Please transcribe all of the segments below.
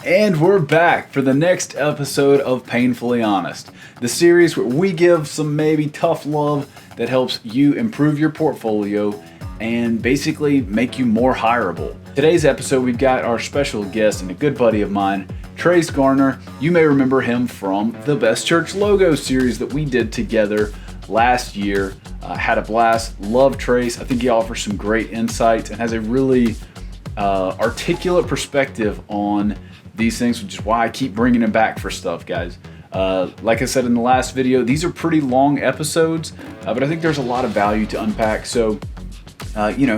And we're back for the next episode of Painfully Honest, the series where we give some maybe tough love that helps you improve your portfolio and basically make you more hireable. Today's episode, we've got our special guest and a good buddy of mine, Trace Garner. You may remember him from the Best Church Logo series that we did together last year. Had a blast, love Trace. I think he offers some great insights and has a really articulate perspective on these things, which is why I keep bringing him back for stuff, guys. Like I said in the last video, these are pretty long episodes, but I think there's a lot of value to unpack. So,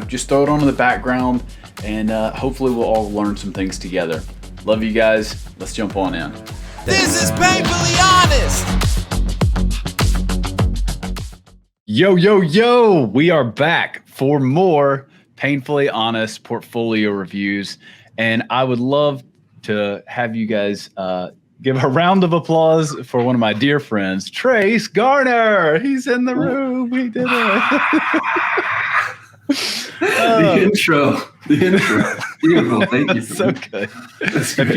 just throw it on in the background, and hopefully we'll all learn some things together. Love you guys. Let's jump on in. This is Painfully Honest. Yo, we are back for more Painfully Honest portfolio reviews, and I would love to have you guys give a round of applause for one of my dear friends, Trace Garner. He's in the room. He did it. The intro. Beautiful. Thank you. So good. If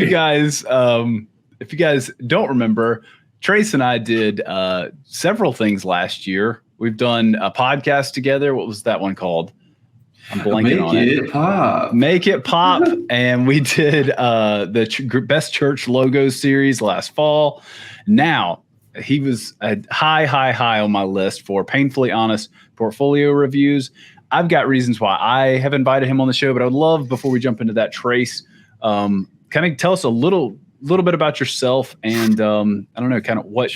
you guys don't remember, Trace and I did several things last year. We've done a podcast together. What was that one called? I'm blanking on it. Make It Pop. And we did the Best Church Logos series last fall. Now, he was high on my list for Painfully Honest portfolio reviews. I've got reasons why I have invited him on the show, but I would love, before we jump into that, Trace, kind of tell us a little bit about yourself and I don't know, kind of what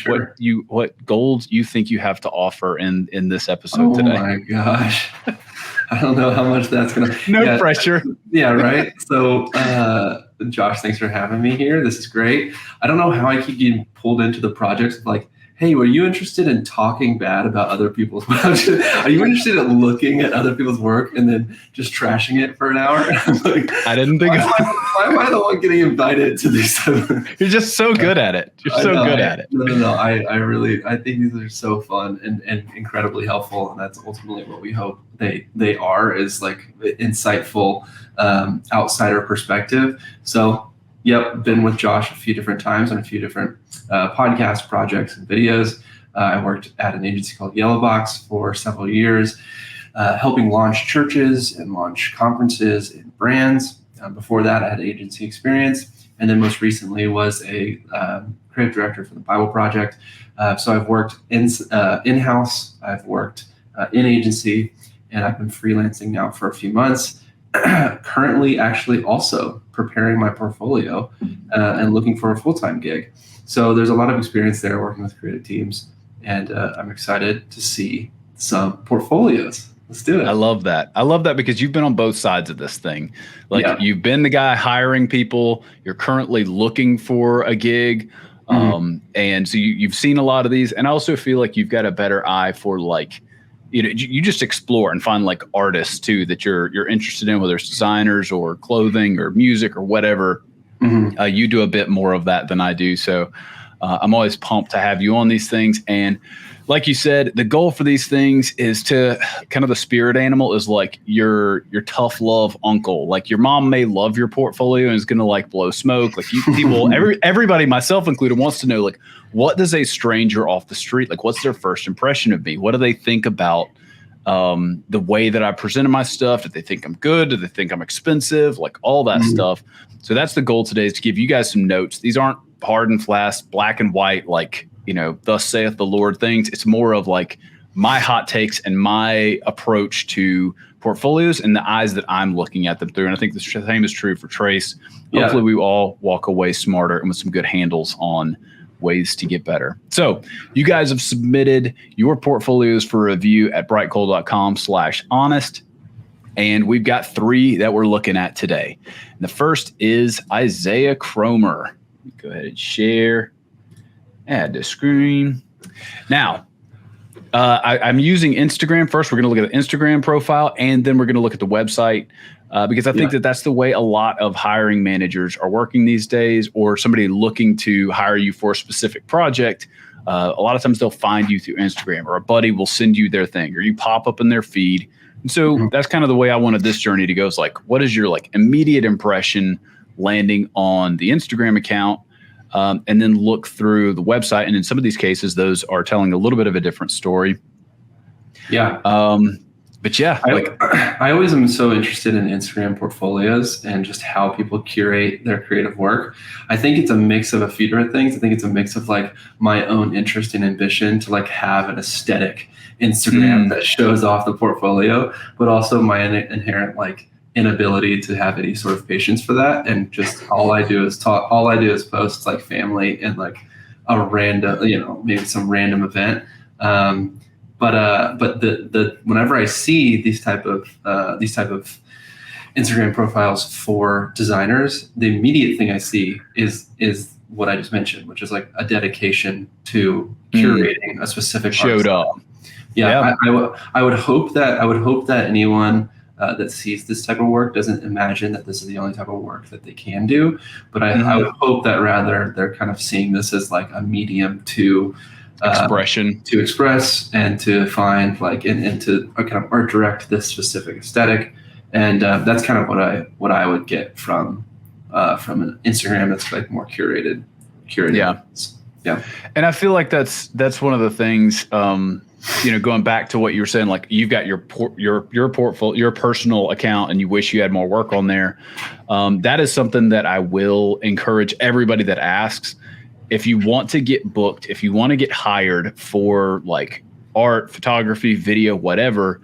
goals you think you have to offer in this episode today. Oh my gosh. I don't know how much that's going to... No pressure. Yeah, right? So, Josh, thanks for having me here. This is great. I don't know how I keep getting pulled into the projects of like, hey, were you interested in talking bad about other people's work? Are you interested in looking at other people's work and then just trashing it for an hour? Like, I didn't think why am I the one getting invited to these? You're just so good at it. You're so good at it. No. I think these are so fun and incredibly helpful. And that's ultimately what we hope they are, is like insightful outsider perspective. So, yep, been with Josh a few different times on a few different podcast projects and videos. I worked at an agency called Yellowbox for several years, helping launch churches and launch conferences and brands. Before that, I had agency experience, and then most recently was a creative director for the Bible Project. So I've worked in-house, I've worked in agency, and I've been freelancing now for a few months. Currently, actually, also preparing my portfolio and looking for a full-time gig. So there's a lot of experience there working with creative teams, and I'm excited to see some portfolios. Let's do it. I love that because you've been on both sides of this thing. You've been the guy hiring people. You're currently looking for a gig. And so you've seen a lot of these. And I also feel like you've got a better eye for you just explore and find like artists too that you're interested in, whether it's designers or clothing or music or whatever. You do a bit more of that than I do. So I'm always pumped to have you on these things. And like you said, the goal for these things is to kind of, the spirit animal is like your tough love uncle. Like your mom may love your portfolio and is going to like blow smoke. Like everybody, myself included, wants to know, like, what does a stranger off the street, like, what's their first impression of me? What do they think about the way that I presented my stuff? Do they think I'm good? Do they think I'm expensive? Like all that stuff. So that's the goal today, is to give you guys some notes. These aren't hard and fast, black and white, like, thus saith the Lord things. It's more of like my hot takes and my approach to portfolios and the eyes that I'm looking at them through. And I think the same is true for Trace. Hopefully we all walk away smarter and with some good handles on ways to get better. So you guys have submitted your portfolios for review at brightcoal.com/honest. And we've got 3 that we're looking at today. And the first is Isaiah Kromer. Go ahead and share. Add to screen. Now, I'm using Instagram first. We're going to look at the Instagram profile, and then we're going to look at the website because I think that's the way a lot of hiring managers are working these days, or somebody looking to hire you for a specific project. A lot of times they'll find you through Instagram, or a buddy will send you their thing, or you pop up in their feed. And so that's kind of the way I wanted this journey to go. It's like, what is your like immediate impression landing on the Instagram account, and then look through the website. And in some of these cases, those are telling a little bit of a different story. Yeah. But yeah, I always am so interested in Instagram portfolios and just how people curate their creative work. I think it's a mix of a few different things. I think it's a mix of like my own interest and ambition to like have an aesthetic Instagram that shows off the portfolio, but also my inherent like inability to have any sort of patience for that. And just all I do is post like family and like a random, maybe some random event. But the whenever I see these type of Instagram profiles for designers, the immediate thing I see is what I just mentioned, which is like a dedication to curating a specific showed up. Yeah. I would hope that anyone that sees this type of work doesn't imagine that this is the only type of work that they can do. But I would hope that rather they're kind of seeing this as like a medium to expression, to express and to find like and to kind of art direct this specific aesthetic. And that's kind of what I would get from an Instagram that's like more curated. Yeah. And I feel like that's one of the things, going back to what you were saying, like you've got your portfolio, your personal account, and you wish you had more work on there. That is something that I will encourage everybody that asks. If you want to get booked, if you want to get hired for like art, photography, video, whatever,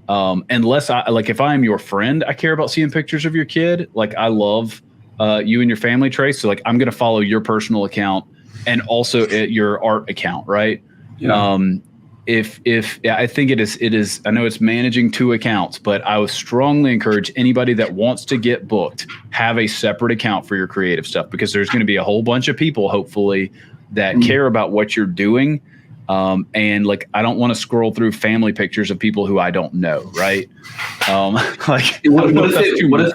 unless if I am your friend, I care about seeing pictures of your kid. Like I love you and your family, Trace. So like I'm going to follow your personal account and also your art account, right? Yeah. I think it is, I know it's managing 2 accounts, but I would strongly encourage anybody that wants to get booked, have a separate account for your creative stuff, because there's going to be a whole bunch of people, hopefully, that care about what you're doing. And like, I don't want to scroll through family pictures of people who I don't know. Right. What if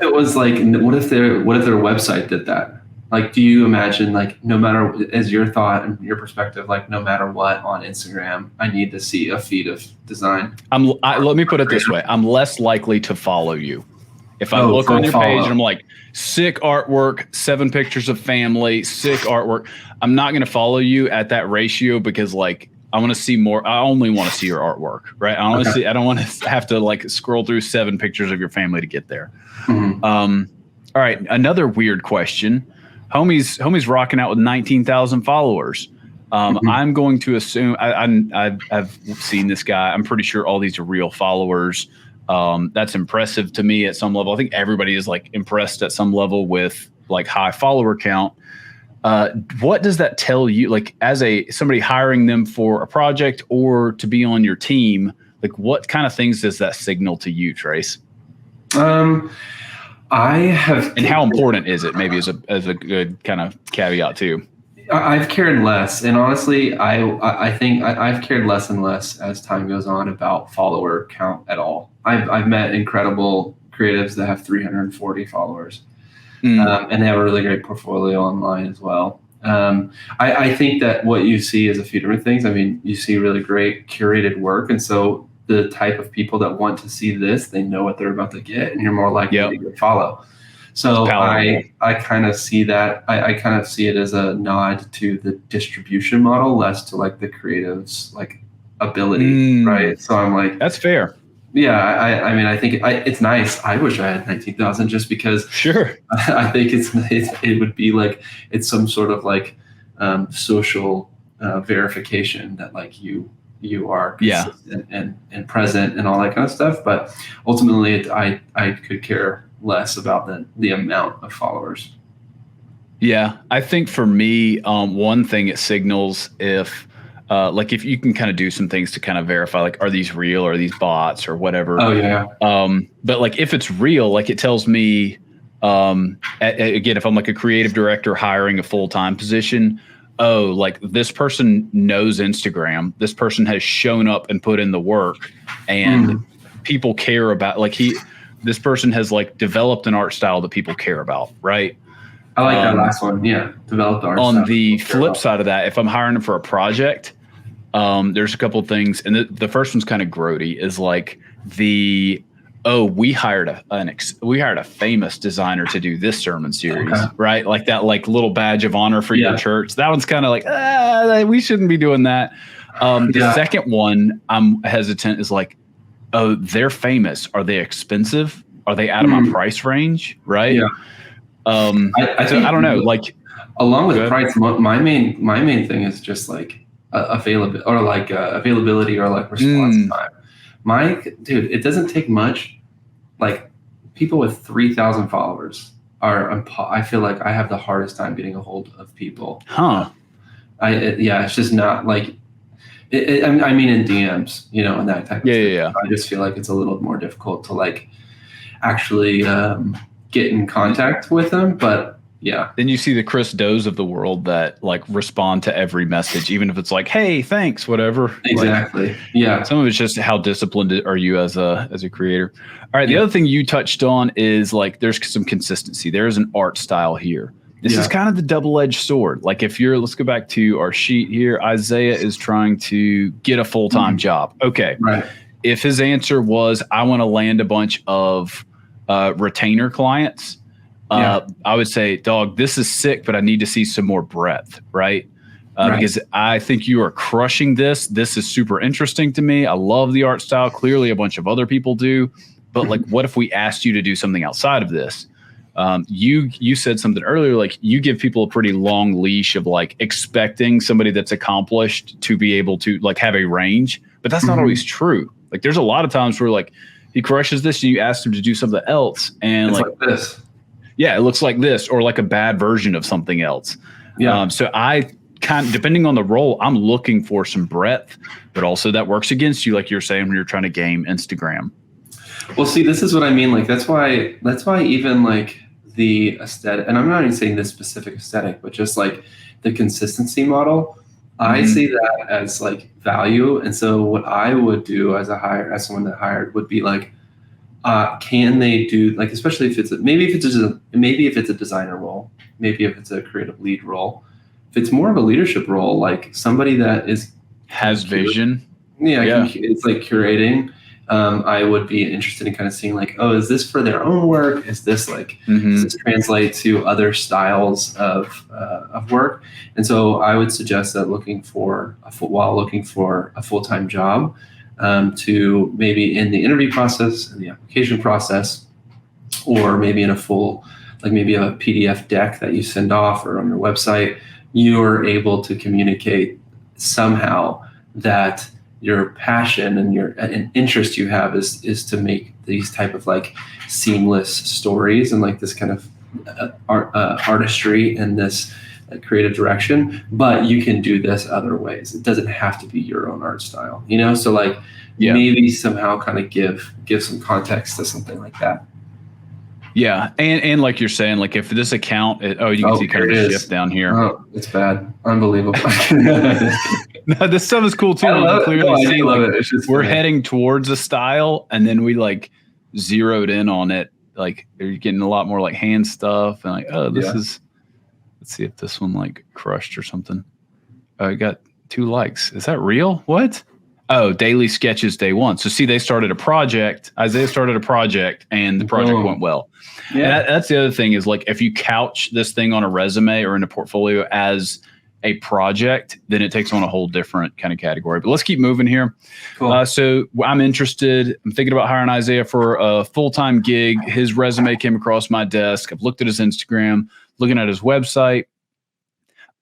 it was like, what if their website did that? Like, do you imagine, like, no matter, as your thought and your perspective, like, no matter what on Instagram, I need to see a feed of design? Let me put it this way. I'm less likely to follow you. If I look on your page and I'm like, sick artwork, 7 pictures of family, sick artwork, I'm not going to follow you at that ratio, because like, I want to see more. I only want to see your artwork, right? I don't want to have to like scroll through 7 pictures of your family to get there. Mm-hmm. All right. Another weird question. Homie's rocking out with 19,000 followers. I'm going to assume I've seen this guy. I'm pretty sure all these are real followers. That's impressive to me at some level. I think everybody is like impressed at some level with like high follower count. What does that tell you? Like as somebody hiring them for a project or to be on your team, like what kind of things does that signal to you, Trace? And how important is it? Maybe as a good kind of caveat too. I've cared less, and honestly, I think I've cared less and less as time goes on about follower count at all. I've met incredible creatives that have 340 followers, and they have a really great portfolio online as well. I think that what you see is a few different things. I mean, you see really great curated work, and so the type of people that want to see this, they know what they're about to get, and you're more likely to follow. So I kind of see that. I kind of see it as a nod to the distribution model, less to like the creative's like ability, right? So I'm like, that's fair. Yeah, I mean, I think it's nice. I wish I had 19,000 just because. Sure. I think it would be like it's some sort of like social verification that like you are consistent and present and all that kind of stuff. But ultimately, I could care less about the amount of followers. Yeah, I think for me, one thing it signals if you can kind of do some things to kind of verify, like, are these real, or are these bots or whatever? Oh yeah. But like if it's real, like it tells me, again, if I'm like a creative director hiring a full-time position, like this person knows Instagram. This person has shown up and put in the work, and people care about, like this person has like developed an art style that people care about. Right. I like that last one. Yeah. Developed art style. On the flip side of that, if I'm hiring them for a project, there's a couple of things. And the first one's kind of grody, is like oh, we hired a famous designer to do this sermon series, right? Like that, like little badge of honor for your church. That one's kind of like, we shouldn't be doing that. The second one, I'm hesitant, is like, oh, they're famous. Are they expensive? Are they out of my price range? Right. Yeah. I don't know. Like, along with price, my main thing is just like availability or like response time. Dude, it doesn't take much. Like people with 3,000 followers I feel like I have the hardest time getting a hold of people. It's just not like, I mean, in DMs, and that type of thing. Yeah. I just feel like it's a little more difficult to like actually get in contact with them. But yeah. Then you see the Chris Does of the world that like respond to every message, even if it's like, hey, thanks, whatever. Exactly. Like, yeah. Some of it's just how disciplined are you as a creator. All right. The other thing you touched on is like there's some consistency. There's an art style here. This is kind of the double-edged sword. Like let's go back to our sheet here. Isaiah is trying to get a full-time job. Okay. Right. If his answer was, I want to land a bunch of retainer clients, I would say, dog, this is sick, but I need to see some more breadth, right? Because I think you are crushing this. This is super interesting to me. I love the art style. Clearly, a bunch of other people do. But like, what if we asked you to do something outside of this? You said something earlier, like you give people a pretty long leash of like expecting somebody that's accomplished to be able to like have a range, but that's not always true. Like there's a lot of times where like he crushes this and you ask him to do something else and it's like this. Yeah, it looks like this or like a bad version of something else. Yeah. So I kind of, depending on the role, I'm looking for some breadth, but also that works against you, like you're saying when you're trying to game Instagram. Well, see, this is what I mean. Like that's why even like the aesthetic, and I'm not even saying this specific aesthetic, but just like the consistency model, I see that as like value. And so what I would do as someone that hired would be like, can they do like, especially if it's maybe if it's a designer role, maybe if it's a creative lead role, if it's more of a leadership role, like somebody that has vision. It's like curating. I would be interested in kind of seeing like, oh, is this for their own work? Is this like, does this translate to other styles of work? And so I would suggest that while looking for a full-time job, to maybe in the interview process and the application process, or maybe in a full, like maybe a PDF deck that you send off or on your website, you are able to communicate somehow that your passion and an interest you have is to make these type of like seamless stories and like this kind of artistry and this creative direction, but you can do this other ways. It doesn't have to be your own art style, so like maybe somehow kind of give some context to something like that. Yeah. And like you're saying, like if this account, you can see kind of a shift down here. Oh, it's bad. Unbelievable. No, this stuff is cool too. I clearly see like we're heading towards a style and then we like zeroed in on it. Like you're getting a lot more like hand stuff and like, oh, this is, let's see if this one like crushed or something. Oh, it got 2 likes. Is that real? What? Oh, daily sketches day 1. So see, Isaiah started a project and the project went well. Yeah. And that's the other thing is like, if you couch this thing on a resume or in a portfolio as a project, then it takes on a whole different kind of category. But let's keep moving here. Cool. So I'm thinking about hiring Isaiah for a full-time gig. His resume came across my desk. I've looked at his Instagram, looking at his website.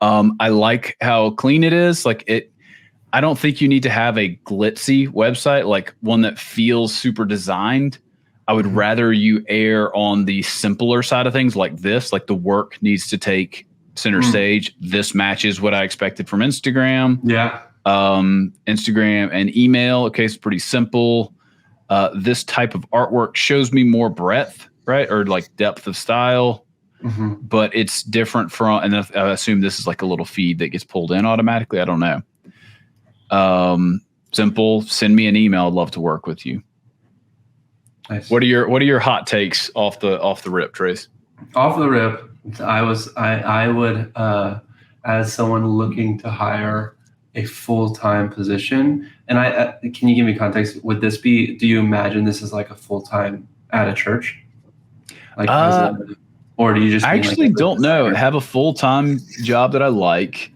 I like how clean it is. I don't think you need to have a glitzy website, like one that feels super designed. I would rather you err on the simpler side of things like this, like the work needs to take center stage. This matches what I expected from Instagram. Yeah. Instagram and email. Okay. It's pretty simple. This type of artwork shows me more breadth, right? Or like depth of style, but it's different from, and I assume this is like a little feed that gets pulled in automatically. I don't know. Simple. Send me an email. I'd love to work with you. Nice. What are your hot takes off the rip, Trace? Off the rip, I would as someone looking to hire a full-time position? And can you give me context? Would this be, do you imagine this is like a full-time at a church? Like, or do you just I actually don't know. Have a full-time job that I like.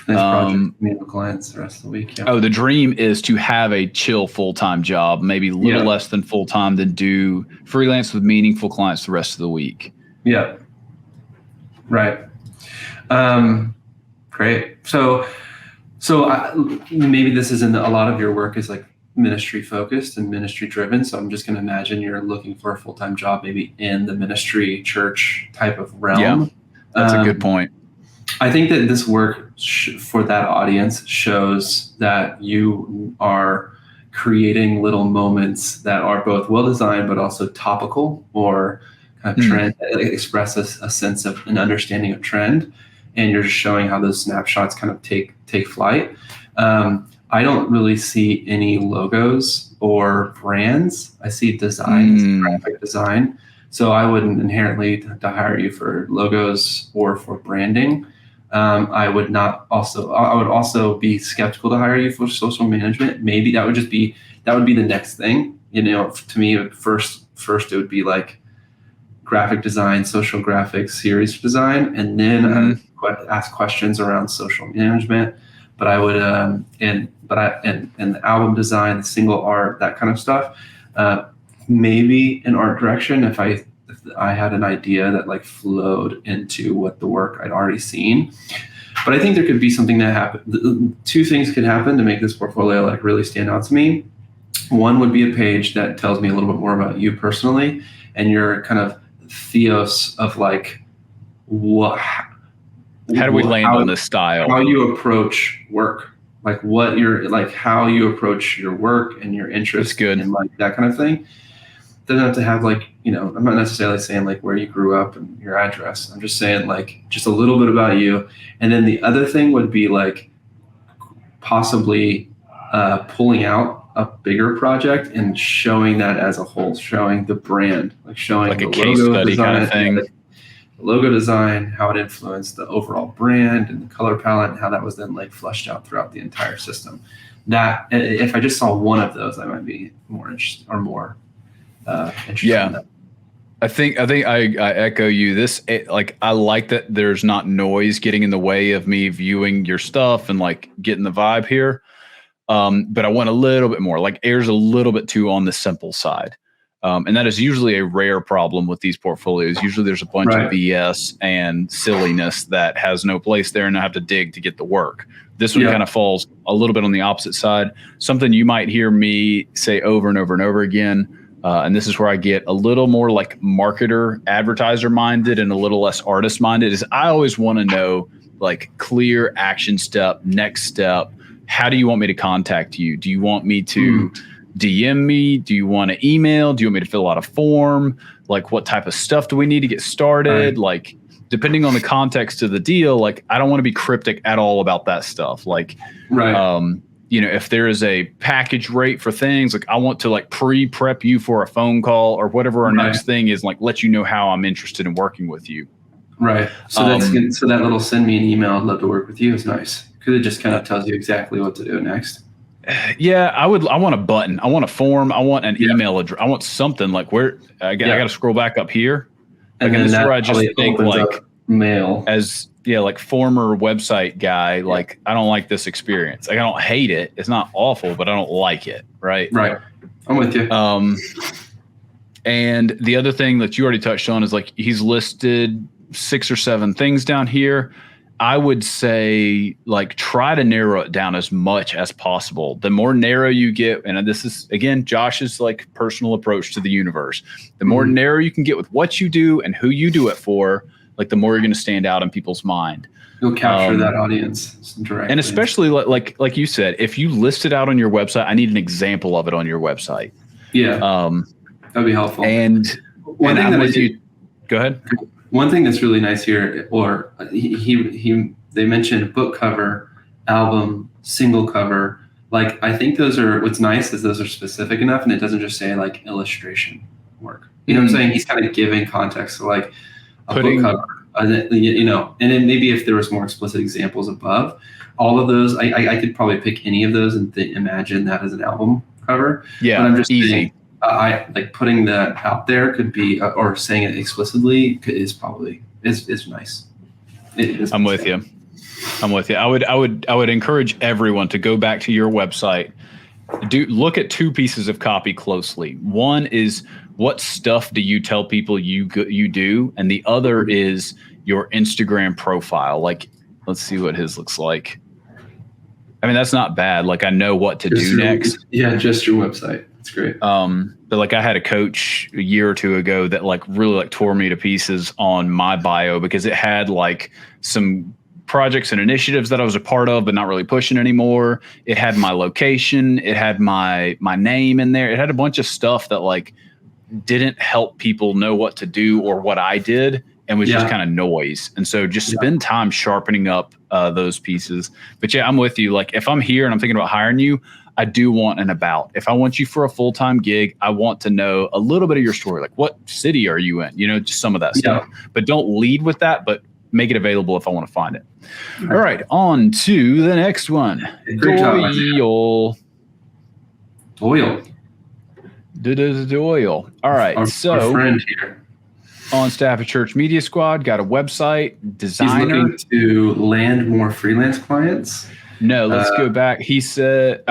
This project, meet with clients the rest of the week. Yeah. Oh, the dream is to have a chill full-time job, maybe a little less than full-time, than do freelance with meaningful clients the rest of the week. Yeah. Right. Great. So maybe this isn't, a lot of your work is like ministry focused and ministry driven. So I'm just going to imagine you're looking for a full-time job, maybe in the ministry church type of realm. Yeah, that's a good point. I think that this work for that audience shows that you are creating little moments that are both well designed, but also topical, or kind of trend, express a sense of an understanding of trend. And you're just showing how those snapshots kind of take flight. I don't really see any logos or brands. I see design, graphic design. So I wouldn't inherently have to hire you for logos or for branding. I would also be skeptical to hire you for social management. Maybe that would be the next thing. To me, first it would be like graphic design, social graphics, series design, and then I would ask questions around social management. But I would and the album design, the single art, that kind of stuff. Maybe an art direction if I had an idea that like flowed into what the work I'd already seen. But I think there could be something that happened. Two things could happen to make this portfolio like really stand out to me. One would be a page that tells me a little bit more about you personally and your kind of theos of like how do we land on this style? How you approach work, like what you're like, how you approach your work and your interests and like that kind of thing. Doesn't have to have like, I'm not necessarily saying like where you grew up and your address. I'm just saying like just a little bit about you. And then the other thing would be like possibly pulling out a bigger project and showing that as a whole, showing the brand, like showing like a case study design, kind of thing. The logo design, how it influenced the overall brand and the color palette, and how that was then like flushed out throughout the entire system. That if I just saw one of those, I might be more interested or more interesting. Yeah, I think I echo you. I like that there's not noise getting in the way of me viewing your stuff and like getting the vibe here. But I want a little bit more. Like Air's a little bit too on the simple side, and that is usually a rare problem with these portfolios. Usually there's a bunch of BS and silliness that has no place there, and I have to dig to get the work. This one kind of falls a little bit on the opposite side. Something you might hear me say over and over and over again. And this is where I get a little more like marketer, advertiser minded and a little less artist minded, is I always want to know like clear action step, next step. How do you want me to contact you? Do you want me to DM me? Do you want to email? Do you want me to fill out a form? Like what type of stuff do we need to get started? Like depending on the context of the deal, like I don't want to be cryptic at all about that stuff. Like, if there is a package rate for things, like I want to like pre-prep you for a phone call or whatever our next thing is, like let you know how I'm interested in working with you. Right. So that's good. So that little send me an email, I'd love to work with you is nice because it just kind of tells you exactly what to do next. Yeah, I want a button. I want a form. I want an email address. I want something like where I got to scroll back up here. Like, and this is where I just think like mail as like former website guy, like I don't like this experience. Like I don't hate it. It's not awful, but I don't like it. Right. I'm with you. And the other thing that you already touched on is like he's listed 6 or 7 things down here. I would say like try to narrow it down as much as possible. The more narrow you get, and this is again Josh's like personal approach to the universe. The more narrow you can get with what you do and who you do it for, like the more you're going to stand out in people's mind. You'll capture that audience directly. And especially like you said, if you list it out on your website, I need an example of it on your website. Yeah. That'd be helpful. And I'm with you. Go ahead. One thing that's really nice here, or they mentioned book cover, album, single cover. Like I think what's nice is those are specific enough, and it doesn't just say like illustration work. You know what I'm saying? He's kind of giving context. So like book cover, you know, and then maybe if there was more explicit examples above, all of those, I could probably pick any of those and imagine that as an album cover. Yeah, but I'm just easy. saying, I like putting that out there could be, or saying it explicitly is probably is nice. I'm with you. I would encourage everyone to go back to your website. Look at two pieces of copy closely. One is what stuff do you tell people you do, and the other is your Instagram profile. Like, let's see what his looks like. I mean, that's not bad. Like, I know what to do next. Yeah, just your website. That's great. But like, I had a coach a year or two ago that like really like tore me to pieces on my bio because it had like some projects and initiatives that I was a part of, but not really pushing anymore. It had my location. It had my name in there. It had a bunch of stuff that like didn't help people know what to do or what I did, and was just kind of noise. And so just spend time sharpening up those pieces. But yeah, I'm with you. Like, if I'm here and I'm thinking about hiring you, I do want an about. If I want you for a full-time gig, I want to know a little bit of your story. Like, what city are you in? You know, just some of that stuff. But don't lead with that, but make it available if I want to find it. All right, on to the next one. Doyle. Doyle. Doyle. All right, our friend here. On staff at Church Media Squad, got a website, designer. He's looking to land more freelance clients. No, let's go back. He said,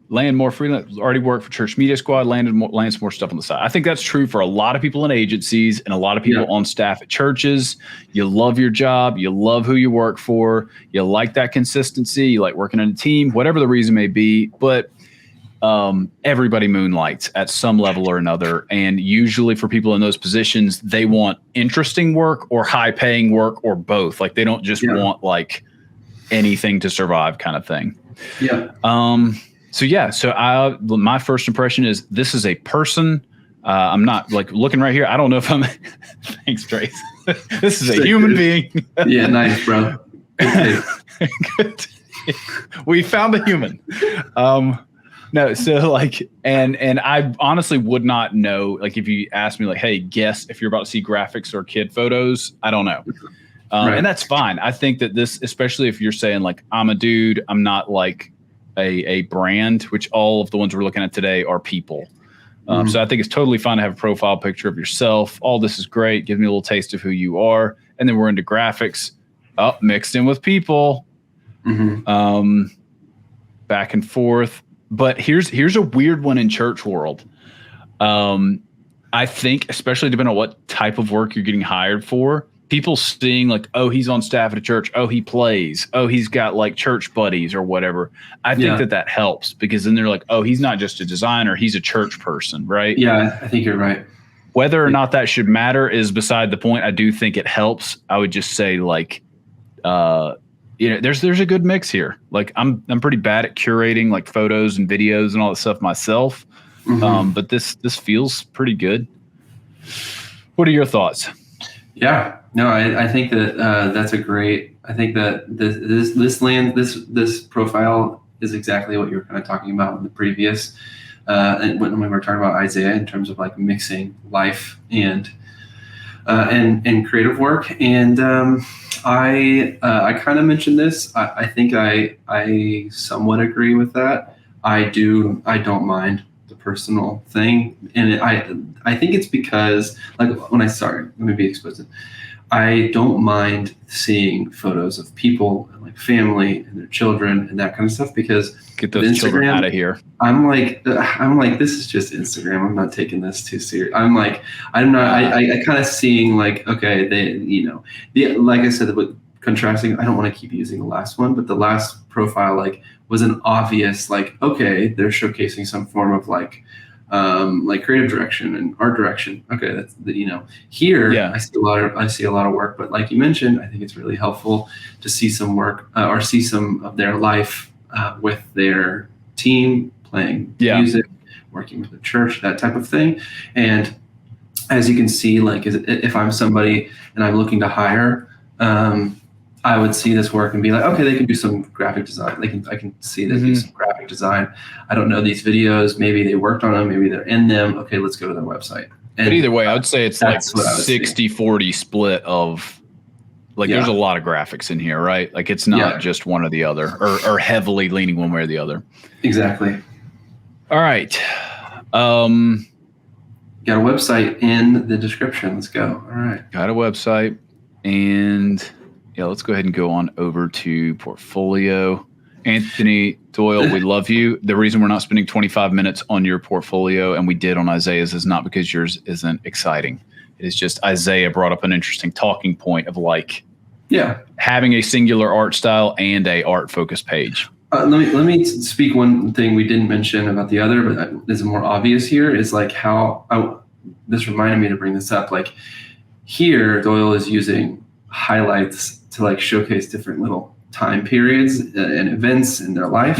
land more freelance, already worked for Church Media Squad, lands more stuff on the side. I think that's true for a lot of people in agencies and a lot of people on staff at churches. You love your job. You love who you work for. You like that consistency. You like working in a team, whatever the reason may be. But everybody moonlights at some level or another. And usually for people in those positions, they want interesting work or high paying work or both. Like, they don't just want like anything to survive kind of thing. So my first impression is this is a person. I'm not like looking right here. I don't know if I'm thanks, Trace. This is a human being. Yeah, nice, bro. Good. We found a human. No, so like, and I honestly would not know, like, if you asked me like, hey, guess if you're about to see graphics or kid photos, I don't know. And that's fine. I think that this, especially if you're saying like, I'm a dude, I'm not like a brand, which all of the ones we're looking at today are people. So I think it's totally fine to have a profile picture of yourself. All this is great. Give me a little taste of who you are. And then we're into graphics, mixed in with people, back and forth. But here's a weird one in church world. I think, especially depending on what type of work you're getting hired for, people seeing like, oh, he's on staff at a church. Oh, he plays. Oh, he's got like church buddies or whatever. I think that helps, because then they're like, oh, he's not just a designer. He's a church person, right? Yeah, I think you're right. Whether or not that should matter is beside the point. I do think it helps. I would just say like, there's a good mix here. Like, I'm pretty bad at curating like photos and videos and all that stuff myself. But this feels pretty good. What are your thoughts? Yeah, no, I think that that's a great. I think that this profile is exactly what you were kind of talking about in the previous, and when we were talking about Isaiah in terms of like mixing life and creative work. And I kind of mentioned this. I think I somewhat agree with that. I don't mind the personal thing, and I think it's because, like, let me be explicit. I don't mind seeing photos of people and like family and their children and that kind of stuff, because get those children out of here. I'm like, this is just Instagram. I'm not taking this too serious. I kind of seeing like, okay, like I said, but contrasting, I don't want to keep using the last one, but the last profile like was an obvious, like, okay, they're showcasing some form of like creative direction and art direction. Okay, that's here. I see a lot of work, but like you mentioned, I think it's really helpful to see some work or see some of their life with their team playing music, working with the church, that type of thing. And as you can see, like, if I'm somebody and I'm looking to hire, I would see this work and be like, okay, they can do some graphic design. I can see they do some graphic design. I don't know these videos. Maybe they worked on them. Maybe they're in them. Okay, let's go to their website. And but either way, I would say it's like 60-40 split of Like there's a lot of graphics in here, right? Like it's not just one or the other, or heavily leaning one way or the other. Exactly. All right. Got a website in the description. Let's go. All right. Got a website, and let's go ahead and go on over to portfolio. Anthony Doyle, we love you. The reason we're not spending 25 minutes on your portfolio, and we did on Isaiah's, is not because yours isn't exciting. It is just Isaiah brought up an interesting talking point of like, having a singular art style and a art focused page. Let me speak one thing we didn't mention about the other, but is more obvious here, is like how this reminded me to bring this up. Like here, Doyle is using highlights to like showcase different little time periods and events in their life.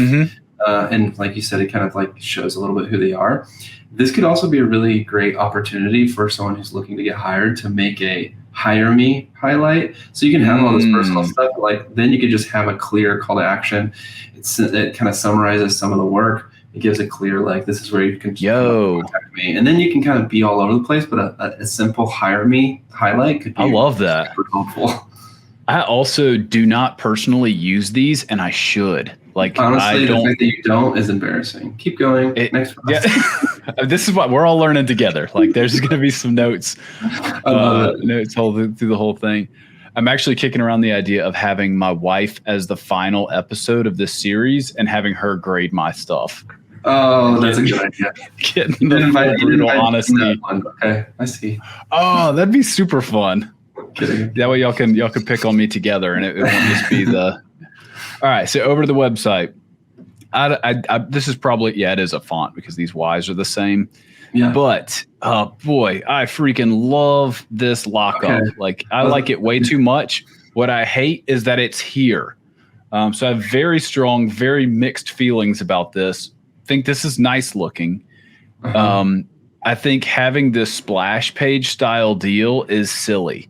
And like you said, it kind of like shows a little bit who they are. This could also be a really great opportunity for someone who's looking to get hired to make a hire me highlight. So you can have all this personal stuff, but like then you could just have a clear call to action. It kind of summarizes some of the work. It gives a clear, like, this is where you can contact me. And then you can kind of be all over the place, but a simple hire me highlight could be I love that. super helpful. I also do not personally use these, and I should. Like, honestly, the fact that you don't is embarrassing. Keep going. Next one. This is what we're all learning together. Like, there's going to be some notes, notes through the whole thing. I'm actually kicking around the idea of having my wife as the final episode of this series and having her grade my stuff. Oh, that's a good idea. Getting the brutal honesty. Okay, I see. Oh, that'd be super fun. Kidding. That way y'all can pick on me together, and it won't just be the. All right, so over to the website. This is probably it is a font because these Y's are the same. Yeah. But boy, I freaking love this lockup. Okay. Like I like it way too much. What I hate is that it's here. So I have very strong, very mixed feelings about this. Think this is nice looking. I think having this splash page style deal is silly.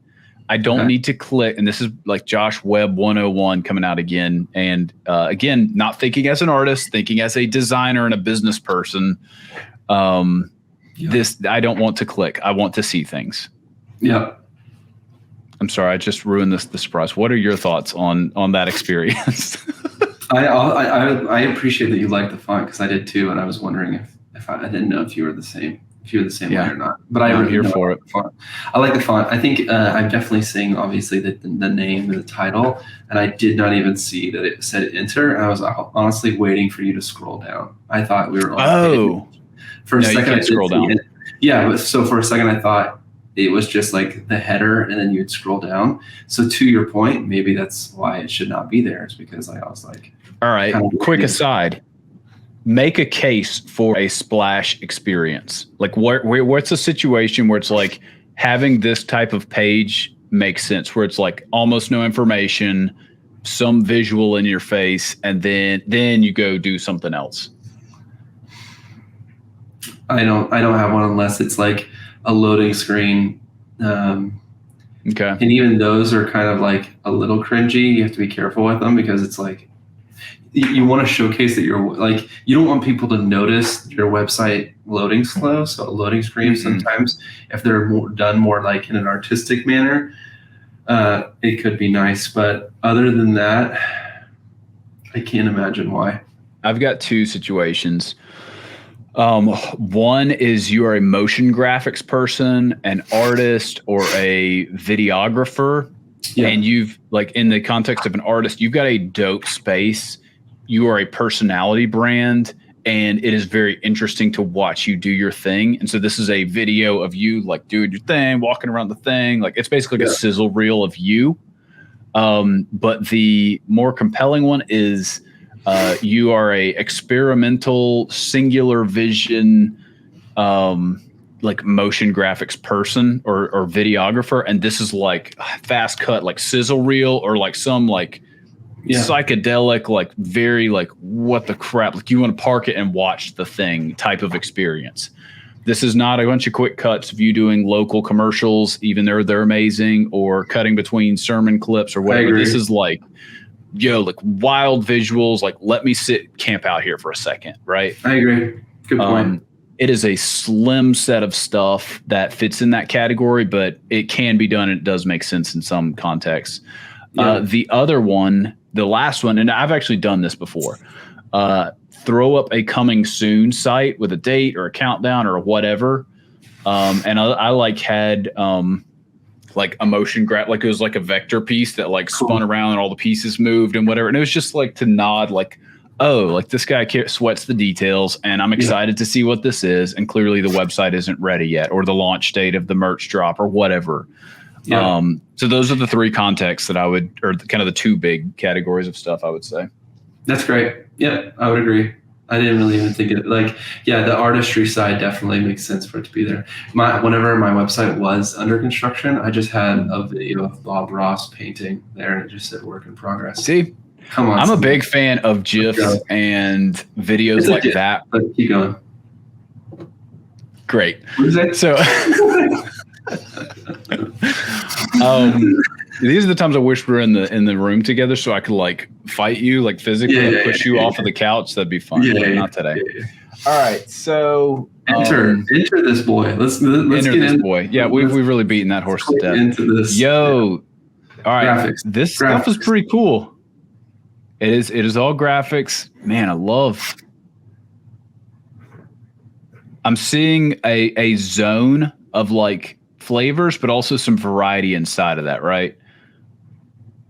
I don't need to click, and this is like Josh Webb 101 coming out again. And again, not thinking as an artist, thinking as a designer and a business person. This I don't want to click. I want to see things. Yeah. I'm sorry, I just ruined the surprise. What are your thoughts on that experience? I appreciate that you like the font because I did too, and I was wondering if I didn't know if you were the same. If you're the same way or not, but I'm here for it. I like the font. I think I'm definitely seeing obviously the name and the title, and I did not even see that it said enter. I was honestly waiting for you to scroll down. I thought we were on. For a second, I did scroll down. Yeah, so for a second I thought it was just like the header, and then you'd scroll down. So to your point, maybe that's why it should not be there. It's because I was like, all right. Quick aside. Make a case for a splash experience. Like what's a situation where it's like having this type of page makes sense, where it's like almost no information, some visual in your face, and then you go do something else. I don't have one unless it's like a loading screen. Okay. And even those are kind of like a little cringy. You have to be careful with them because it's like, you want to showcase that you're like, you don't want people to notice your website loading slow. So a loading screen, sometimes if they're done more like in an artistic manner, it could be nice. But other than that, I can't imagine why. I've got two situations. One is you are a motion graphics person, an artist, or a videographer. Yeah. And you've like in the context of an artist, you've got a dope space. You are a personality brand, and it is very interesting to watch you do your thing. And so this is a video of you like doing your thing, walking around the thing. Like it's basically like a sizzle reel of you. But the more compelling one is you are a experimental singular vision like motion graphics person or videographer. And this is like fast cut, like sizzle reel or like some like psychedelic, like very like what the crap, like you want to park it and watch the thing type of experience. This is not a bunch of quick cuts of you doing local commercials, even though they're amazing, or cutting between sermon clips or whatever. This is like, like wild visuals, like let me camp out here for a second, right? I agree. Good point. it is a slim set of stuff that fits in that category, but it can be done and it does make sense in some contexts. The other one, the last one, and I've actually done this before, throw up a coming soon site with a date or a countdown or whatever. And I like had like a motion grab, like it was like a vector piece that like spun around and all the pieces moved and whatever. And it was just like to nod like, oh, like this guy sweats the details and I'm excited to see what this is. And clearly the website isn't ready yet, or the launch date of the merch drop or whatever. Yeah. So those are the three contexts that I would, or kind of the two big categories of stuff I would say. That's great. Yeah, I would agree. I didn't really even think of it. Like, yeah, the artistry side definitely makes sense for it to be there. Whenever my website was under construction, I just had a video of Bob Ross painting there, and it just said "work in progress." See, come on, I'm a big fan of GIFs and videos like that. But keep going. Great. What is it? So, these are the times I wish we were in the room together so I could like fight you, like physically, push you off of the couch. That'd be fun. Not today. All right, so enter this boy. Let's enter get this boy. Yeah, we've really beaten that horse to death. Into this. Yo, all right, graphics. This stuff is pretty cool. It is all graphics. Man, I'm seeing a zone of like flavors, but also some variety inside of that, right?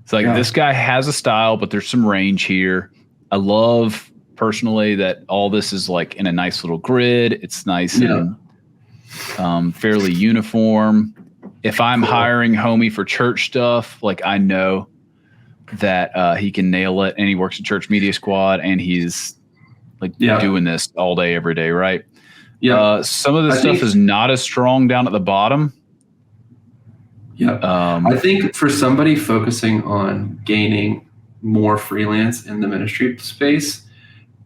It's like this guy has a style, but there's some range here. I love personally that all this is like in a nice little grid. It's nice and fairly uniform. If I'm hiring Homie for church stuff, like I know that he can nail it, and he works at Church Media Squad, and he's like doing this all day, every day, right? Yeah. Some of the stuff is not as strong down at the bottom. Yeah. I think for somebody focusing on gaining more freelance in the ministry space,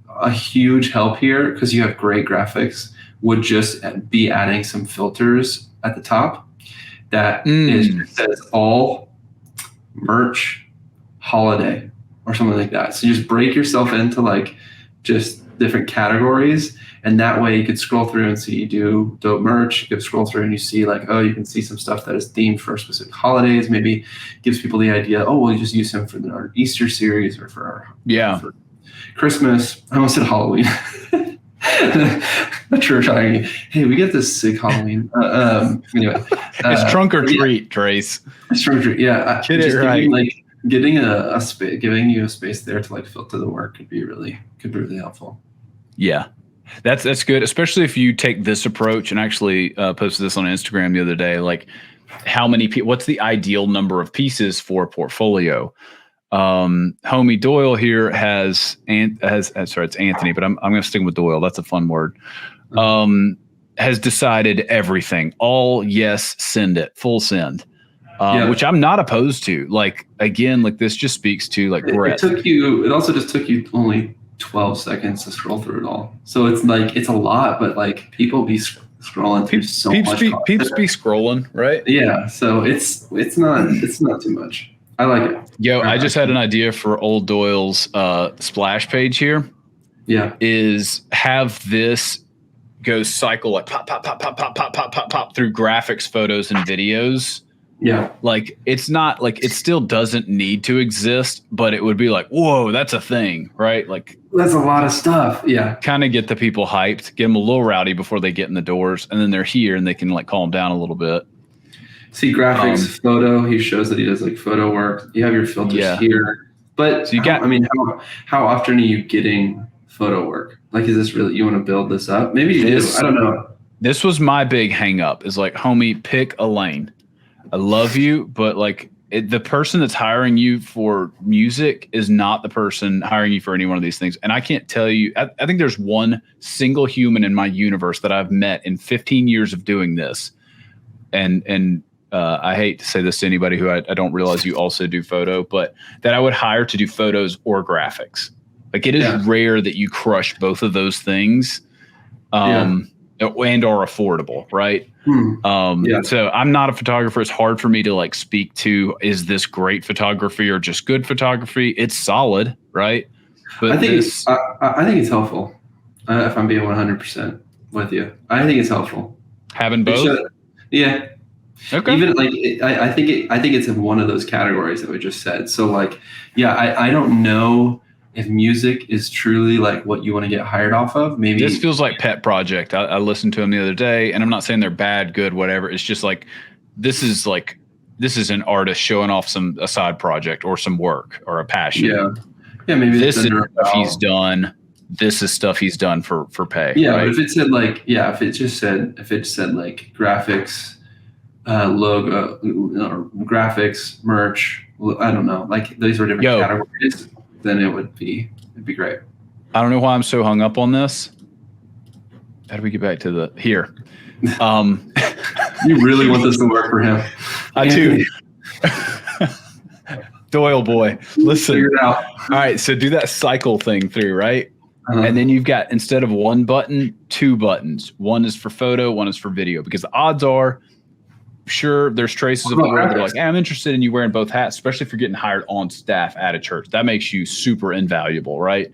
a huge help here, because you have great graphics, would just be adding some filters at the top that says all merch holiday or something like that. So you just break yourself into like just different categories, and that way you could scroll through and see you do dope merch. You could scroll through and you see like, oh, you can see some stuff that is themed for specific holidays. Maybe gives people the idea, oh, we'll just use him for our Easter series or for our for Christmas. I almost said Halloween. A church hiring. Hey, we get this sick Halloween. Anyway, it's trunk or treat, Trace. It's trunk or treat. Yeah, get it right. Like getting a space, giving you a space there to like filter the work could be really helpful. Yeah, that's good, especially if you take this approach. And actually posted this on Instagram the other day. Like, how many people? What's the ideal number of pieces for a portfolio? Homie Doyle here has it's Anthony, but I'm going to stick with Doyle. That's a fun word. Has decided everything. All yes, send it, full send. Which I'm not opposed to. Like, again, like this just speaks to like breadth. It also just took you only 12 seconds to scroll through it all. So it's like, it's a lot, but like people be scrolling through so much. Peeps be scrolling, right? Yeah. So it's not too much. I like it. Yo, I just had an idea for old Doyle's splash page here. Yeah. Is have this go cycle like pop through graphics, photos, and videos. Yeah. Like, it's not like, it still doesn't need to exist, but it would be like, whoa, that's a thing, right? Like, that's a lot of stuff. Yeah. Kind of get the people hyped, get them a little rowdy before they get in the doors, and then they're here and they can like calm down a little bit. See, graphics, photo, he shows that he does like photo work. You have your filters here. But so how often are you getting photo work? Like, is this really, you want to build this up? Maybe you do. I don't know. This was my big hang up, is like, homie, pick a lane. I love you, but like the person that's hiring you for music is not the person hiring you for any one of these things. And I can't tell you, I think there's one single human in my universe that I've met in 15 years of doing this. And I hate to say this to anybody who I don't realize you also do photo, but that I would hire to do photos or graphics. Like, it is rare that you crush both of those things. And are affordable, right? So I'm not a photographer. It's hard for me to like speak to, is this great photography or just good photography? It's solid, right? But I think it's helpful. If I'm being 100%. with you. I think it's helpful. Having both? Yeah. Okay. Even like I think it's in one of those categories that we just said. So like, yeah, I don't know if music is truly like what you want to get hired off of. Maybe this feels like pet project. I listened to them the other day, and I'm not saying they're bad, good, whatever. It's just like this is an artist showing off a side project or some work or a passion. Yeah. Maybe this is stuff he's done. This is stuff he's done for pay. Yeah, right? But if it said like, if it said like graphics, logo, or graphics, merch, I don't know, like these were different categories, then it'd be great. I don't know why I'm so hung up on this. How do we get back to here? You really want this to work for him. I do. Doyle boy, listen. Figure it out. All right, so do that cycle thing through, right? Uh-huh. And then you've got, instead of one button, 2 buttons. One is for photo, one is for video. Because the odds are, sure, there's traces of the world that are like, hey, I'm interested in you wearing both hats, especially if you're getting hired on staff at a church. That makes you super invaluable, right?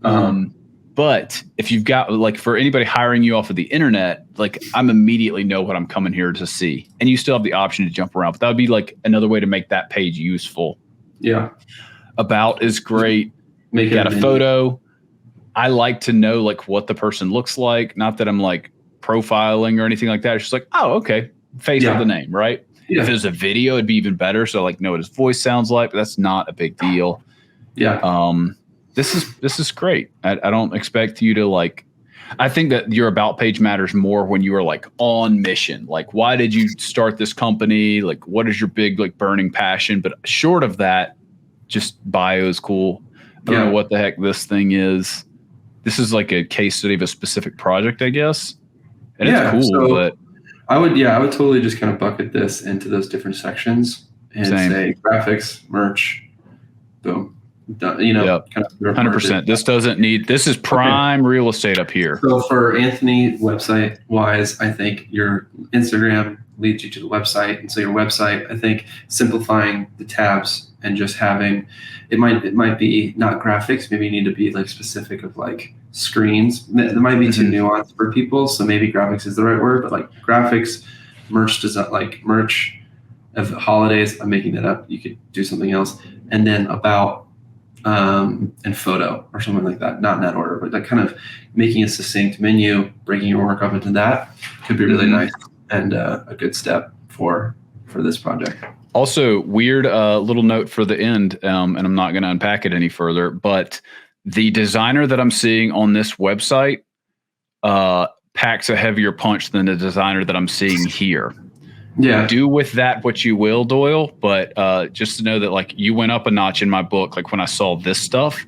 But if you've got, like, for anybody hiring you off of the internet, like, I'm immediately know what I'm coming here to see. And you still have the option to jump around. But that would be like another way to make that page useful. Yeah. About is great. Make got a photo. I like to know like what the person looks like. Not that I'm like profiling or anything like that. It's just like, oh, okay. Face of the name, right? Yeah. If it was a video, it'd be even better. So like know what his voice sounds like, but that's not a big deal. Yeah. This is great. I don't expect you to like, I think that your about page matters more when you are like on mission. Like, why did you start this company? Like, what is your big like burning passion? But short of that, just bio is cool. I don't know what the heck this thing is. This is like a case study of a specific project, I guess. And it's cool, so but I would totally just kind of bucket this into those different sections and say graphics, merch, boom. You know, kind of 100%. This is prime real estate up here. So for Anthony, website wise, I think your Instagram leads you to the website. And so your website, I think simplifying the tabs and just having, it might be not graphics. Maybe you need to be like specific of like screens. There might be too nuanced for people. So maybe graphics is the right word, but like graphics, merch design, like merch of holidays. I'm making that up. You could do something else. And then about, and photo or something like that, not in that order, but like kind of making a succinct menu, breaking your work up into that could be really nice and a good step for this project. Also, weird little note for the end, and I'm not going to unpack it any further, but the designer that I'm seeing on this website packs a heavier punch than the designer that I'm seeing here. Yeah. Do with that what you will, Doyle, but just to know that like you went up a notch in my book, like when I saw this stuff.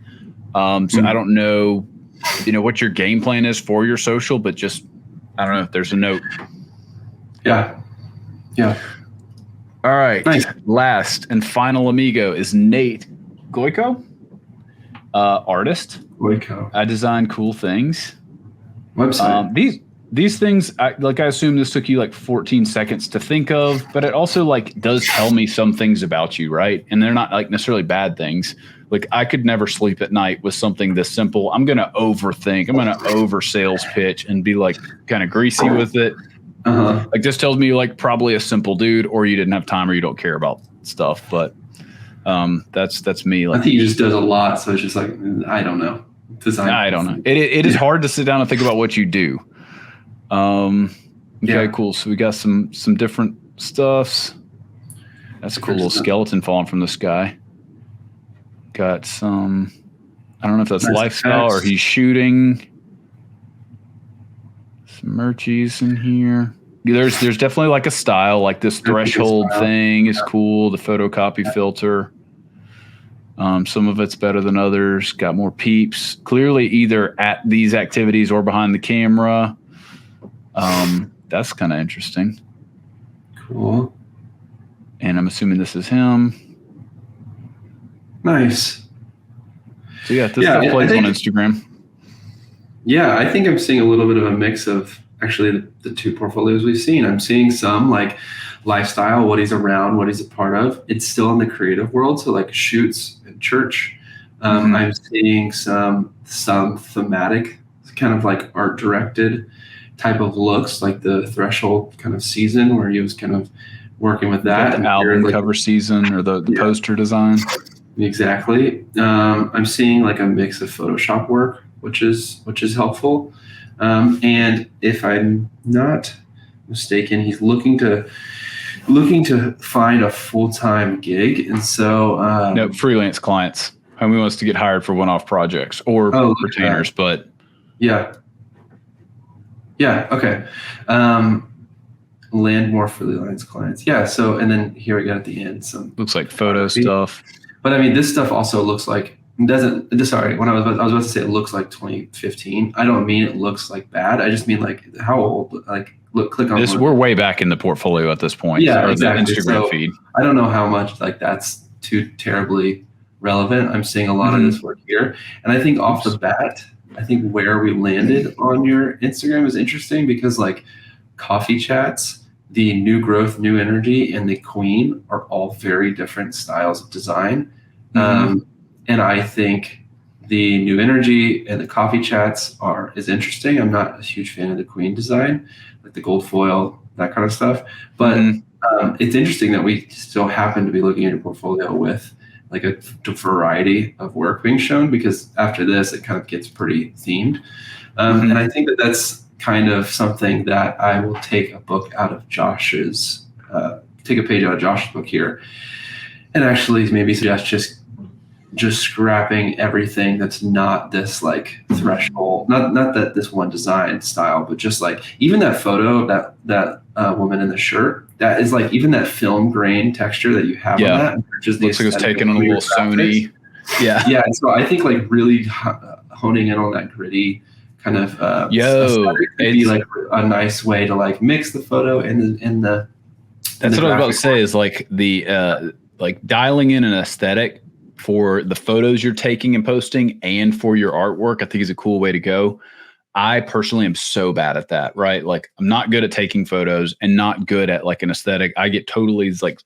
So I don't know, what your game plan is for your social, but just, I don't know if there's a note. Yeah. Yeah. All right. Nice. Last and final amigo is Nate Goyko, artist. Goyko. I design cool things. Website. These things, I assume this took you like 14 seconds to think of, but it also like does tell me some things about you, right? And they're not like necessarily bad things. Like I could never sleep at night with something this simple. I'm going to overthink. I'm going to over sales pitch and be like kind of greasy with it. Like this tells me like probably a simple dude, or you didn't have time, or you don't care about stuff. But that's me. Like, I think he just does a lot, so it's just like I don't know. Design. I don't know. It is hard to sit down and think about what you do. Okay, cool. So we got some different stuffs. That's a cool little skeleton falling from the sky. Got some, I don't know if that's lifestyle or he's shooting. Some merchies in here. There's definitely like a style, like this threshold thing is cool. The photocopy filter. Some of it's better than others. Got more peeps. Clearly either at these activities or behind the camera. That's kind of interesting. Cool. And I'm assuming this is him. Nice. So yeah, this stuff plays on Instagram. Yeah, I think I'm seeing a little bit of a mix of actually the two portfolios we've seen. I'm seeing some like lifestyle, what he's around, what he's a part of. It's still in the creative world, so like shoots and church. I'm seeing some thematic, kind of like art directed. type of looks, like the Threshold kind of season where he was kind of working with that. The album cover season or the poster design. Exactly. I'm seeing like a mix of Photoshop work, which is helpful. And if I'm not mistaken, he's looking to find a full-time gig, and so no, freelance clients. Homie wants to get hired for one-off projects or retainers, but yeah, okay. Land more freelance clients. Yeah. So, and then here we got at the end some looks like photo stuff. But I mean, this stuff also looks like sorry, when I was about to say it looks like 2015. I don't mean it looks like bad. I just mean like how old. Like, look, click on this. We're way back in the portfolio at this point. Yeah, or exactly. The Instagram feed. I don't know how much like that's too terribly relevant. I'm seeing a lot of this work here, and I think off the bat, I think where we landed on your Instagram is interesting because like Coffee Chats, the New Growth, New Energy, and the Queen are all very different styles of design. And I think the New Energy and the Coffee Chats is interesting. I'm not a huge fan of the Queen design, like the gold foil, that kind of stuff. But it's interesting that we still happen to be looking at your portfolio with like a variety of work being shown, because after this, it kind of gets pretty themed. And I think that's kind of something that I will take a book out of take a page out of Josh's book here, and actually maybe suggest just scrapping everything that's not this like Threshold, not that this one design style, but just like even that photo of that woman in the shirt, that is like even that film grain texture that you have on that, just looks like it was taken on a little Sony. Yeah. And so I think like really honing in on that gritty kind of aesthetic would be like a nice way to like mix the photo and the. That's what I was about to say is like the like dialing in an aesthetic for the photos you're taking and posting and for your artwork, I think is a cool way to go. I personally am so bad at that, right? Like I'm not good at taking photos and not good at like an aesthetic. I get totally like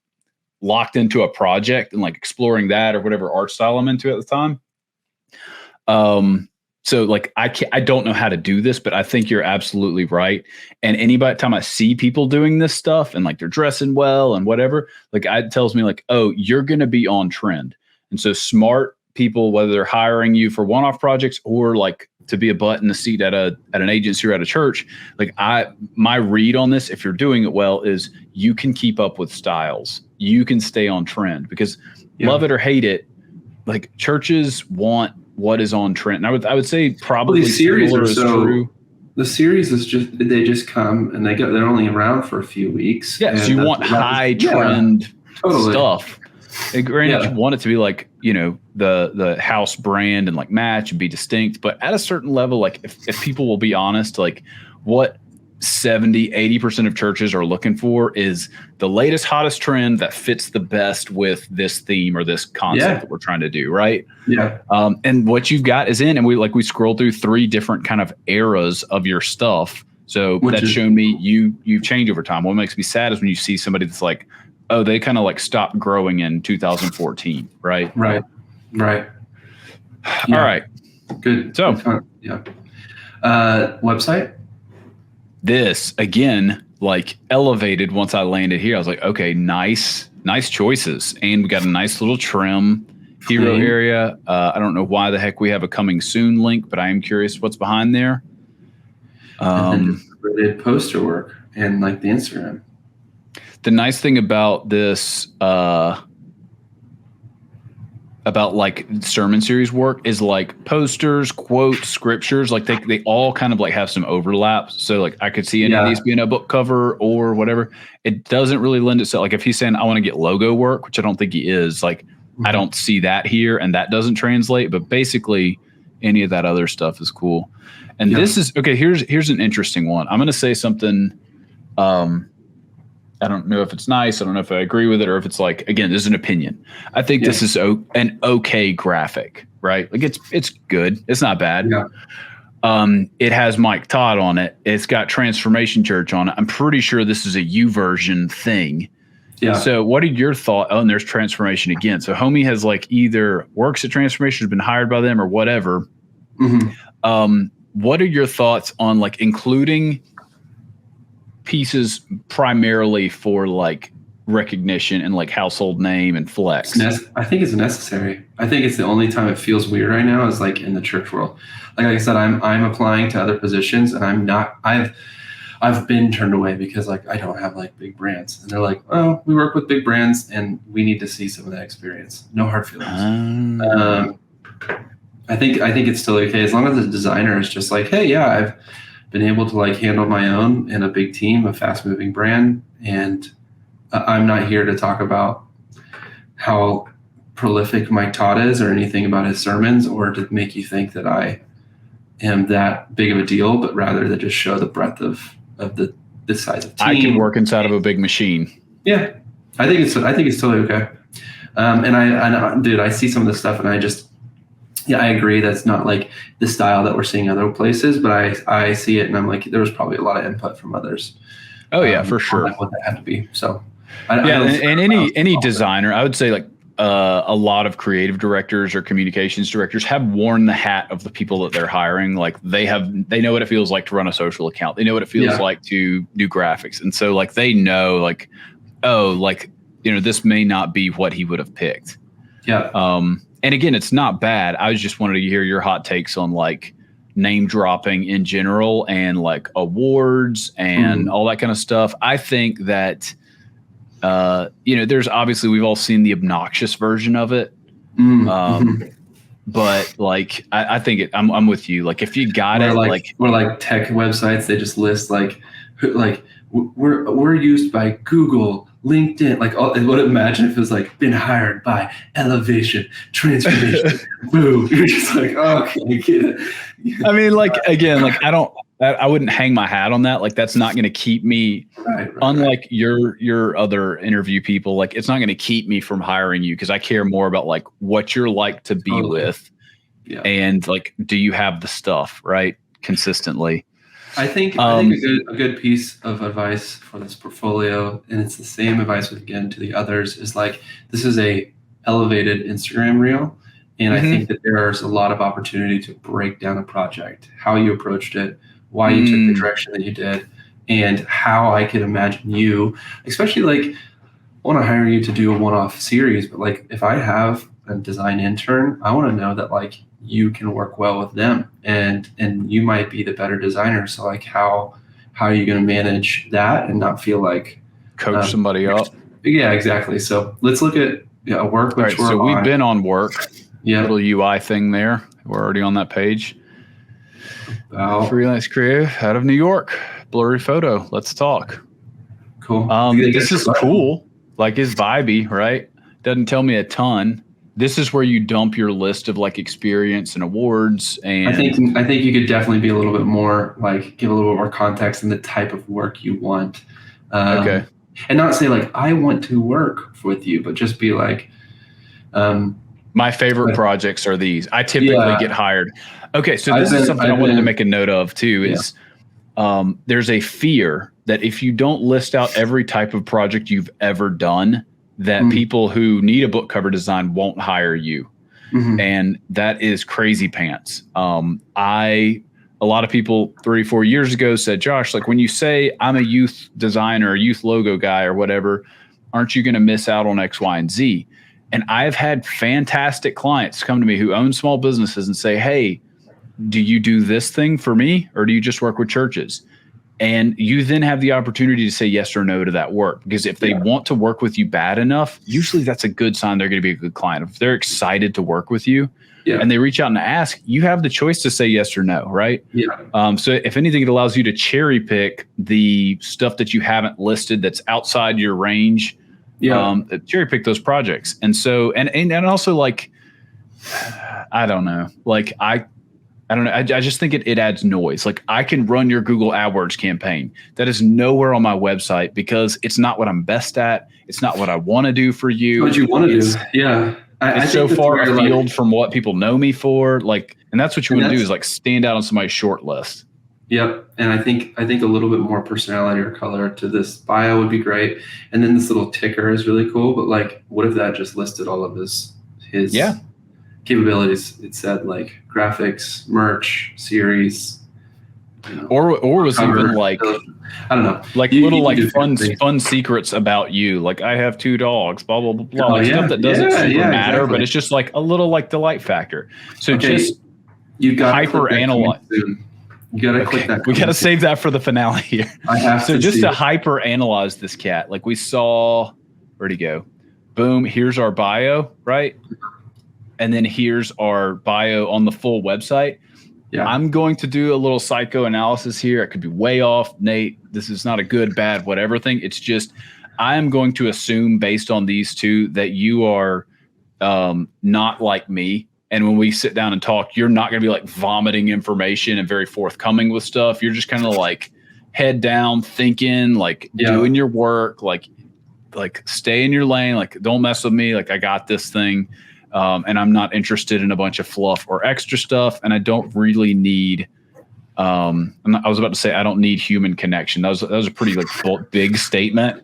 locked into a project and like exploring that or whatever art style I'm into at the time. So like I don't know how to do this, but I think you're absolutely right. And time I see people doing this stuff and like they're dressing well and whatever, like it tells me like, oh, you're going to be on trend. And so smart people, whether they're hiring you for one-off projects or like to be a butt in the seat at an agency or at a church, like my read on this, if you're doing it well, is you can keep up with styles. You can stay on trend because love it or hate it, like churches want what is on trend. And I would say probably the series is true. The series is they just come and they're only around for a few weeks. Yeah, so you want high trend stuff. Granted, you want it to be like, you know, the house brand and like match and be distinct. But at a certain level, like if people will be honest, like what 70-80% of churches are looking for is the latest, hottest trend that fits the best with this theme or this concept that we're trying to do, right? Yeah. And what you've got is in, and we scroll through 3 different kind of eras of your stuff. So that's shown me you change over time. What makes me sad is when you see somebody that's like, oh, they kind of like stopped growing in 2014, right? Right. Yeah. All right. Good. So, website? This, again, like elevated once I landed here. I was like, okay, nice choices. And we got a nice little trim hero area. I don't know why the heck we have a coming soon link, but I am curious what's behind there. And then just related poster work and like the Instagram. The nice thing about this, about like sermon series work is like posters, quotes, scriptures, like they all kind of like have some overlap. So like I could see any of these being a book cover or whatever. It doesn't really lend itself. Like if he's saying I want to get logo work, which I don't think he is, like I don't see that here and that doesn't translate, but basically any of that other stuff is cool. And this is, okay, here's an interesting one. I'm going to say something, I don't know if it's nice. I don't know if I agree with it or if it's like, again, this is an opinion. I think this is an okay graphic, right? Like it's good. It's not bad. Yeah. It has Mike Todd on it. It's got Transformation Church on it. I'm pretty sure this is a U-version thing. Yeah. So what are your thoughts? Oh, and there's Transformation again. So homie has like either works at Transformation, has been hired by them or whatever. What are your thoughts on like including pieces primarily for like recognition and like household name and flex. I think it's necessary. I think it's the only time it feels weird right now is like in the church world. Like I said, I'm applying to other positions, and I've been turned away because like I don't have like big brands, and they're like, oh, we work with big brands, and we need to see some of that experience. No hard feelings. I think it's still okay as long as the designer is just like, hey, yeah, I've been able to like handle my own in a big team, a fast moving brand, and I'm not here to talk about how prolific Mike Todd is or anything about his sermons or to make you think that I am that big of a deal, but rather to just show the breadth of the size of team. I can work inside of a big machine. Yeah, I think it's totally okay. And I see some of this stuff, and I agree that's not like the style that we're seeing other places, but I see it, and I'm like, there was probably a lot of input from others. Oh yeah, for sure. Like what that had to be. So any designer, I would say like a lot of creative directors or communications directors have worn the hat of the people that they're hiring. Like they know what it feels like to run a social account. They know what it feels like to do graphics. And so like, they know like, oh, like, this may not be what he would have picked. Yeah. And again, it's not bad. I just wanted to hear your hot takes on like name dropping in general and like awards and all that kind of stuff. I think that, there's obviously, we've all seen the obnoxious version of it. But like, I think I'm with you. Like if you got it, like tech websites, they just list like we're used by Google, LinkedIn, like what imagine if it was like been hired by Elevation Transformation. Boom. You're just like, oh, okay, get it. I mean, like again, like I wouldn't hang my hat on that. Like that's not going to keep me, unlike your other interview people, like it's not going to keep me from hiring you because I care more about like what you're like to be with and like, do you have the stuff right consistently? I think a good piece of advice for this portfolio, and it's the same advice again to the others, is like this is a elevated Instagram reel, and I think that there's a lot of opportunity to break down a project, how you approached it, why you took the direction that you did, and how I could imagine you, especially like I want to hire you to do a one-off series, but like if I have a design intern, I want to know that like you can work well with them and you might be the better designer. So like how are you going to manage that and not feel like coach somebody up? Yeah, exactly. So let's look at work. Which so we've been on work. Yeah. Little UI thing there. We're already on that page. Wow. Freelance creative out of New York. Blurry photo. Let's talk. Cool. This is cool. Like it's vibey, right? Doesn't tell me a ton. This is where you dump your list of like experience and awards. And I think you could definitely be a little bit more like give a little bit more context in the type of work you want. Okay. And not say like, I want to work with you, but just be like, my favorite projects are these. I typically get hired. Okay. So this is something I wanted to make a note of too, is there's a fear that if you don't list out every type of project you've ever done, that people who need a book cover design won't hire you. And that is crazy pants. A lot of people 3-4 years ago said, Josh, like when you say I'm a youth designer, a youth logo guy or whatever, aren't you going to miss out on X, Y, and Z? And I've had fantastic clients come to me who own small businesses and say, hey, do you do this thing for me or do you just work with churches? And you then have the opportunity to say yes or no to that work. Because if they want to work with you bad enough, usually that's a good sign they're going to be a good client. If they're excited to work with you and they reach out and ask, you have the choice to say yes or no, right? Yeah. So if anything, it allows you to cherry pick the stuff that you haven't listed that's outside your range. Cherry pick those projects. And so, and also like, I don't know, like I don't know. I just think it adds noise. Like I can run your Google AdWords campaign. That is nowhere on my website because it's not what I'm best at. It's not what I want to do for you. What you want to do. Yeah. It's so far afield from what people know me for. Like, and that's what you want to do is like stand out on somebody's short list. Yep. And I think a little bit more personality or color to this bio would be great. And then this little ticker is really cool. But like, what if that just listed all of his capabilities? It said like graphics, merch, series, or was even like, I don't know, like little like fun secrets about you. Like I have 2 dogs, blah blah blah blah. Like stuff that doesn't super matter, exactly. But it's just like a little like delight factor. So just you got hyper analyze. You gotta click that. We gotta save that for the finale here. I have so just to hyper analyze this cat, like we saw, where'd he go? Boom, here's our bio, right? And then here's our bio on the full website. Yeah. I'm going to do a little psychoanalysis here. I could be way off, Nate. This is not a good, bad, whatever thing. It's just I am going to assume based on these 2 that you are not like me. And when we sit down and talk, you're not going to be like vomiting information and very forthcoming with stuff. You're just kind of like head down, thinking, like doing your work, like stay in your lane, like don't mess with me, like I got this thing. And I'm not interested in a bunch of fluff or extra stuff. And I don't really need, I was about to say, I don't need human connection. That was a pretty like big statement.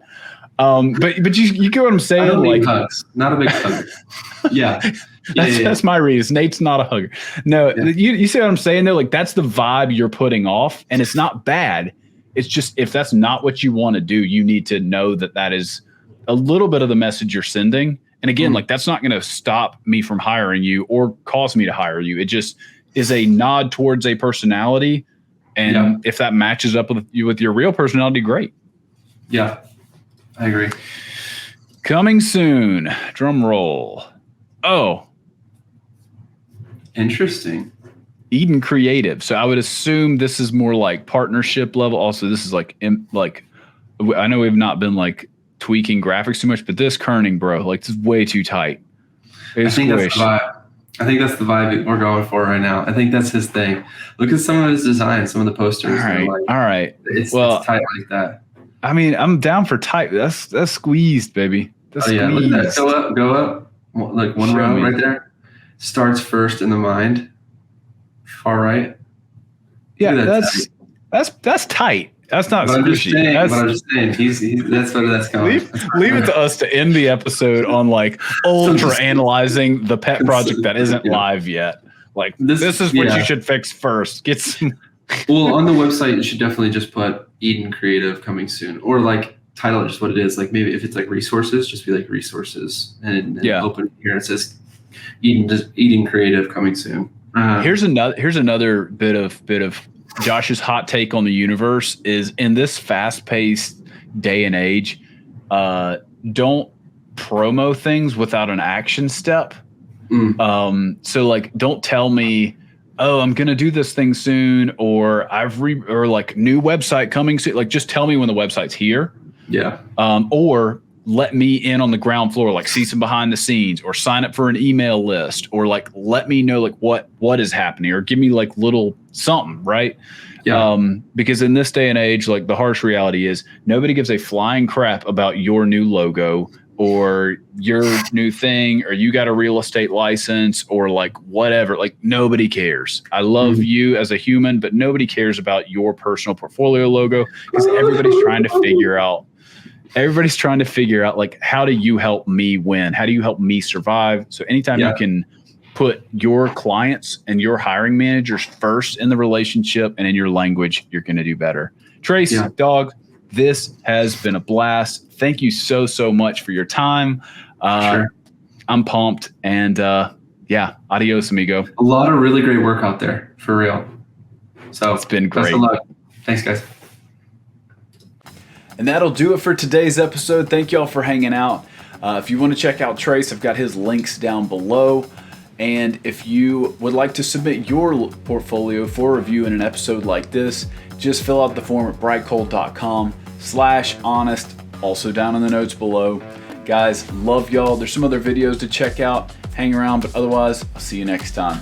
But you get what I'm saying? Like hugs, not a big hug. Yeah. That's my reason. Nate's not a hugger. No, you see what I'm saying though? Like that's the vibe you're putting off, and it's not bad. It's just if that's not what you want to do, you need to know that is a little bit of the message you're sending. And again, like that's not going to stop me from hiring you or cause me to hire you. It just is a nod towards a personality, and if that matches up with your real personality, great. Yeah, I agree. Coming soon. Drum roll. Oh. Interesting. Eden Creative. So I would assume this is more like partnership level. Also, this is like I know we've not been like tweaking graphics too much, but this kerning, bro, like this is way too tight. I think that's the vibe. I think that's the vibe we're going for right now. I think that's his thing. Look at some of his designs, some of the posters. All right. It's tight like that. I mean, I'm down for tight. That's squeezed, baby. That's squeezed. Look at that. Go up. Like one row right there. Starts first in the mind. Far right. Yeah, that's tight. That's not squishy. I'm just saying, that's what that's coming. Leave it to us to end the episode on like ultra analyzing the pet project that isn't live yet. Like this is what you should fix first. Get some. Well, on the website, you should definitely just put Eden Creative coming soon, or like title it just what it is. Like maybe if it's like resources, just be like resources, and open here and it says Eden Creative coming soon. Here's another bit of Josh's hot take on the universe is in this fast-paced day and age, don't promo things without an action step. So like, don't tell me, oh, I'm going to do this thing soon, or or like new website coming soon. Like, just tell me when the website's here. Yeah. Or let me in on the ground floor, like see some behind the scenes, or sign up for an email list, or like let me know like what is happening, or give me like little something, right? Yeah. Because in this day and age, like the harsh reality is nobody gives a flying crap about your new logo or your new thing, or you got a real estate license or like whatever. Like nobody cares. I love you as a human, but nobody cares about your personal portfolio logo because everybody's trying to figure out like, how do you help me win? How do you help me survive? So anytime you can put your clients and your hiring managers first in the relationship and in your language, you're going to do better. Trace, dog, this has been a blast. Thank you so much for your time. Sure. I'm pumped. And adios, amigo. A lot of really great work out there, for real. So it's been great. Best of luck. Thanks, guys. And that'll do it for today's episode. Thank y'all for hanging out. If you want to check out Trace, I've got his links down below. And if you would like to submit your portfolio for review in an episode like this, just fill out the form at brightcold.com/honest. Also down in the notes below. Guys, love y'all. There's some other videos to check out. Hang around, but otherwise, I'll see you next time.